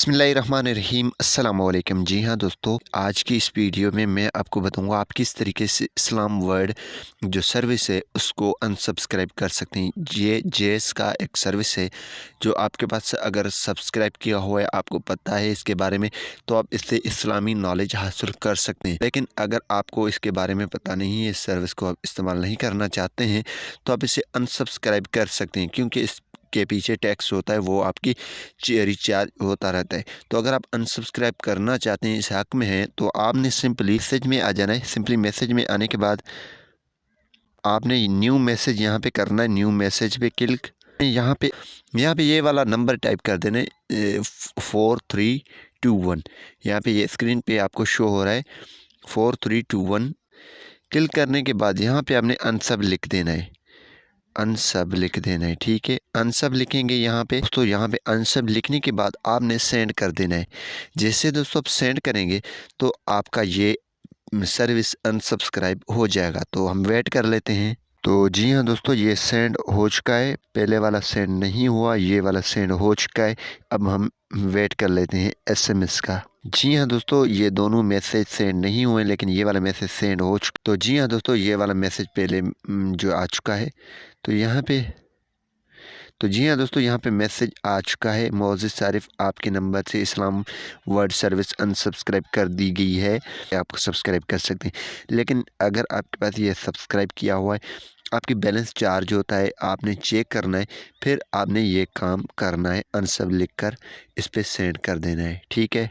बिस्मिल्लाहिर्रहमानिर्रहीम अस्सलाम वालेकुम। जी हाँ दोस्तों, आज की इस वीडियो में मैं आपको बताऊंगा आप किस तरीके से इस्लाम वर्ड जो सर्विस है उसको अनसब्सक्राइब कर सकते हैं। ये जेएस का एक सर्विस है जो आपके पास अगर सब्सक्राइब किया हुआ है, आपको पता है इसके बारे में, तो आप इससे इस्लामी नॉलेज हासिल कर सकते हैं। लेकिन अगर आपको इसके बारे में पता नहीं है, इस सर्विस को आप इस्तेमाल नहीं करना चाहते हैं, तो आप इसे अनसब्सक्राइब कर सकते हैं, क्योंकि इस के पीछे टैक्स होता है, वो आपकी रिचार्ज होता रहता है। तो अगर आप अनसब्सक्राइब करना चाहते हैं, इस हक़ में हैं, तो आपने सिंपली मैसेज में आ जाना है। सिंपली मैसेज में आने के बाद आपने न्यू मैसेज यहाँ पे करना है। न्यू मैसेज पे क्लिक, यहाँ पे ये वाला नंबर टाइप कर देना है 4321। यहाँ पे ये स्क्रीन पे आपको शो हो रहा है 4321। क्लिक करने के बाद यहाँ पे आपने अनसब लिख देना है। अनसब लिख देना है, ठीक है। अनसब लिखेंगे यहाँ पे दोस्तों। यहाँ पे अनसब लिखने के बाद आपने सेंड कर देना है। जैसे दोस्तों आप सेंड करेंगे तो आपका ये सर्विस अनसब्सक्राइब हो जाएगा। तो हम वेट कर लेते हैं। तो जी हाँ दोस्तों, ये सेंड हो चुका है। पहले वाला सेंड नहीं हुआ, ये वाला सेंड हो चुका है। अब हम वेट कर लेते हैं एसएमएस का। जी हाँ दोस्तों, ये दोनों मैसेज सेंड नहीं हुए, लेकिन ये वाला मैसेज सेंड हो चुका। तो जी हाँ दोस्तों, ये वाला मैसेज पहले जो आ चुका है। तो यहाँ पे जी हाँ दोस्तों, यहाँ पे मैसेज आ चुका है। मोअज़्ज़िज़ सारिफ आपके नंबर से इस्लाम वर्ड सर्विस अनसब्सक्राइब कर दी गई है। आप सब्सक्राइब कर सकते हैं। लेकिन अगर आपके पास ये सब्सक्राइब किया हुआ है, आपकी बैलेंस चार्ज होता है, आपने चेक करना है, फिर आपने ये काम करना है। अनसब लिख कर इस पर सेंड कर देना है, ठीक है।